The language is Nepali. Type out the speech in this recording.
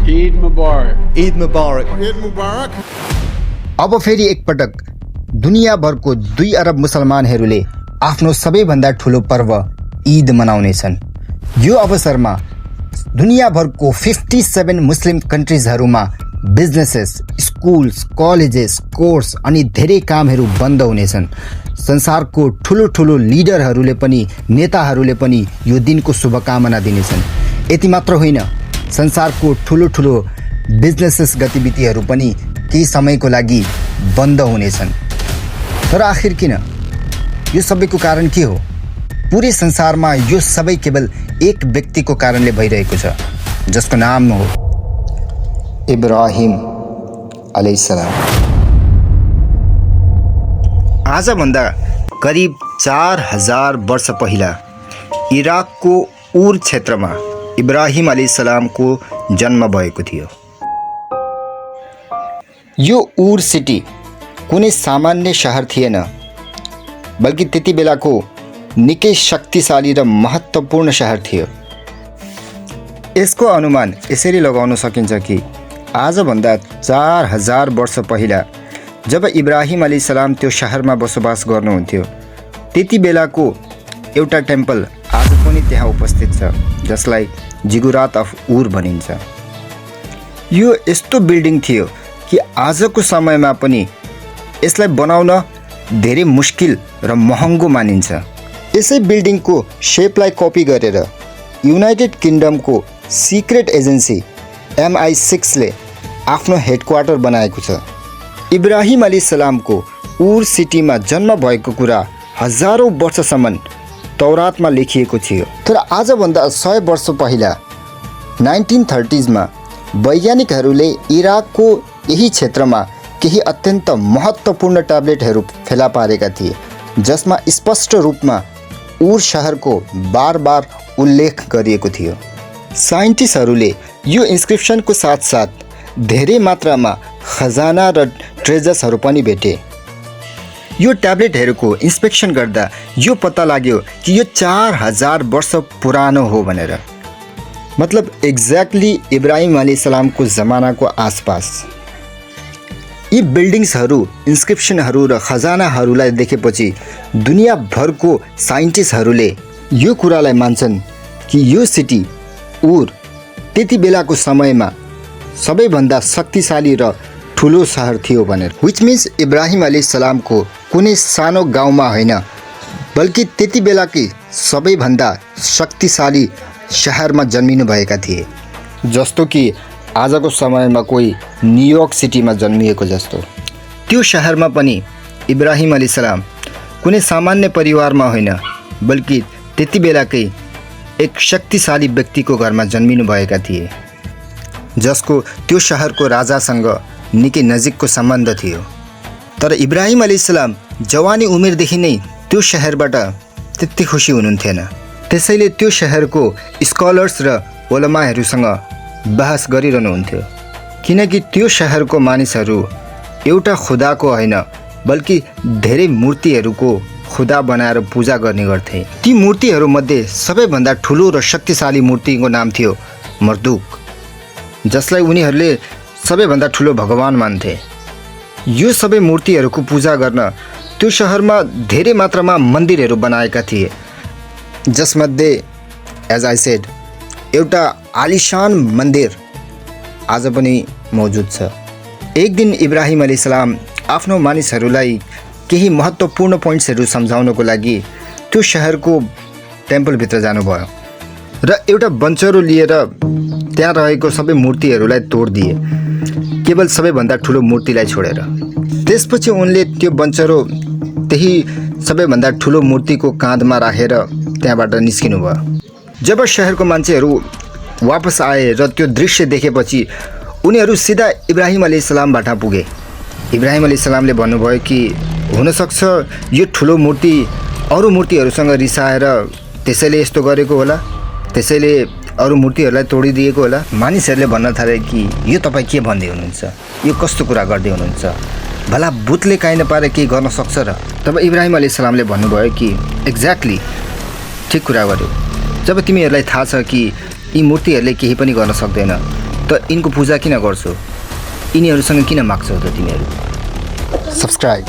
Eid Mubarak. ईद मुबारक। Eid Mubarak. अब फेरि एकपटक दुनियाँभरको 2 अरब मुसलमानहरूले आफ्नो सबैभन्दा ठुलो पर्व ईद मनाउनेछन्। यो अवसरमा दुनियाँभरको 57 मुस्लिम कन्ट्रिजहरूमा बिजनेसेस, स्कुल्स, कलेजेस, कोर्स अनि धेरै कामहरू बन्द हुनेछन्। संसारको ठुलो ठुलो लिडरहरूले पनि नेताहरूले पनि यो दिनको शुभकामना दिनेछन्। यति मात्र होइन, संसारको ठुलो ठुलो बिजनेसेस गतिविधिहरू पनि केही समयको लागि बन्द हुनेछन्। तर आखिर किन? यो सबैको कारण के हो? पुरै संसारमा यो सबै केवल एक व्यक्तिको कारणले भइरहेको छ, जसको नाम हो इब्राहिम अलैहिस्सलाम। आजभन्दा करिब 4000 वर्ष पहिला इराकको उर क्षेत्रमा इब्राहिम अलैहिस्सलामको जन्म भएको थियो। यो उर सिटी कुनै सामान्य शहर थिएन, बल्कि त्यति बेलाको निकै शक्तिशाली र महत्त्वपूर्ण शहर थियो। यसको अनुमान यसरी लगाउन सकिन्छ कि आजभन्दा 4000 वर्ष पहिला जब इब्राहिम अलैहिस्सलाम त्यो शहरमा बसोबास गर्नुहुन्थ्यो, त्यति बेलाको एउटा टेम्पल आज पनि त्यहाँ उपस्थित छ, जसलाई जिगुरात अफ उर भनिन्छ। यो यस्तो बिल्डिङ थियो कि आजको समयमा पनि यसलाई बनाउन धेरै मुस्किल र महँगो मानिन्छ। यसै बिल्डिङको सेपलाई कपी गरेर युनाइटेड किङ्डमको सिक्रेट एजेन्सी MI6 ले आफ्नो हेडक्वार्टर बनाएको छ। इब्राहिम अलैहिस्सलामको उर सिटीमा जन्म भएको कुरा हजारौँ वर्षसम्म तौरातमा लेखिएको थियो। तर आजभन्दा 100 वर्ष पहिला 1930s मा वैज्ञानिकहरूले इराकको यही क्षेत्रमा केही अत्यन्त महत्त्वपूर्ण ट्याब्लेटहरू फेला पारेका थिए, जसमा स्पष्ट रूपमा उर शहरको बार उल्लेख गरिएको थियो। साइन्टिस्टहरूले यो इन्स्क्रिप्सनको साथसाथ धेरै मात्रामा खजाना र ट्रेजर्सहरू पनि भेटे। यो ट्याब्लेटहरूको इन्स्पेक्सन गर्दा यो पत्ता लाग्यो कि यो 4000 वर्ष पुरानो हो भनेर। मतलब एक्ज्याक्टली इब्राहिम अलैहिस्सलामको जमानाको आसपास। यी बिल्डिङ्सहरू, इन्स्क्रिप्सनहरू र खजानाहरूलाई देखेपछि दुनियाँभरको साइन्टिस्टहरूले यो कुरालाई मान्छन् कि यो सिटी उर त्यति बेलाको समयमा सबैभन्दा शक्तिशाली र ठुलो सहर थियो भनेर। विच मिन्स इब्राहिम अलैहिस्सलामको कुनै सानो गाउँमा होइन, बल्कि त्यति बेलाकै सबैभन्दा शक्तिशाली शहरमा जन्मिनु भएका थिए। जस्तो कि आजको समयमा कोही न्युयोर्क सिटीमा जन्मिएको जस्तो। त्यो शहरमा पनि इब्राहिम अलैहिस्सलाम कुनै सामान्य परिवारमा होइन, बल्कि त्यति बेलाकै एक शक्तिशाली व्यक्तिको घरमा जन्मिनु भएका थिए, जसको त्यो शहरको राजासँग निकै नजिकको सम्बन्ध थियो। तर इब्राहिम अलैहिस्सलाम जवानी उमेरदेखि नै त्यो शहरबाट त्यति खुसी हुनुहुन्थेन। त्यसैले त्यो शहरको स्कलर्स र ओलमाहरूसँग बहस गरिरहनुहुन्थ्यो, किनकि त्यो शहरको मानिसहरू एउटा खुदाको होइन, बल्कि धेरै मूर्तिहरूको खुदा बनाएर पूजा गर्ने गर्थे। ती मूर्तिहरूमध्ये सबैभन्दा ठुलो र शक्तिशाली मूर्तिको नाम थियो मर्दुक, जसलाई उनीहरूले सबैभन्दा ठुलो भगवान मान्थे। यो सबै मूर्तिहरूको पूजा गर्न त्यो शहरमा धेरै मात्रामा मन्दिरहरू बनाएका थिए, जसमध्ये एज आई सेड एउटा आलिशान मन्दिर आज पनि मौजुद छ। एक दिन इब्राहिम अलैहिस्सलाम आफ्नो मानिसहरूलाई केही महत्त्वपूर्ण पोइन्ट्सहरू सम्झाउनको लागि त्यो शहरको टेम्पलभित्र जानुभयो र एउटा बन्चरो लिएर त्यहाँ रहेको सबै मूर्तिहरूलाई तोडिदिए, केवल सबैभन्दा ठुलो मूर्तिलाई छोडेर। त्यसपछि उनले त्यो बन्चरो त्यही सबैभन्दा ठुलो मूर्तिको काँधमा राखेर त्यहाँबाट निस्किनु भयो। जब शहरको मान्छेहरू वापस आए र त्यो दृश्य देखेपछि उनीहरू सिधा इब्राहिम अलैहिस्सलामबाट पुगे। इब्राहिम अलैहिस्सलामले भन्नुभयो कि हुनसक्छ यो ठुलो मूर्ति अरू मूर्तिहरूसँग रिसाएर त्यसैले यस्तो गरेको होला, त्यसैले अरू मूर्तिहरूलाई तोडिदिएको होला। मानिसहरूले भन्न थाले कि यो तपाईँ के भन्दै हुनुहुन्छ, यो कस्तो कुरा गर्दै हुनुहुन्छ, भला भूतले काहीँ नपारे केही गर्न सक्छ र? तब इब्राहिम अलैहिस्सलामले भन्नुभयो कि एक्ज्याक्टली ठिक कुरा गर्यो। जब तिमीहरूलाई थाहा छ कि यी मूर्तिहरूले केही पनि गर्न सक्दैन, त यिनको पूजा किन गर्छौ? यिनीहरूसँग किन माग्छौ त तिमीहरू? सब्सक्राइब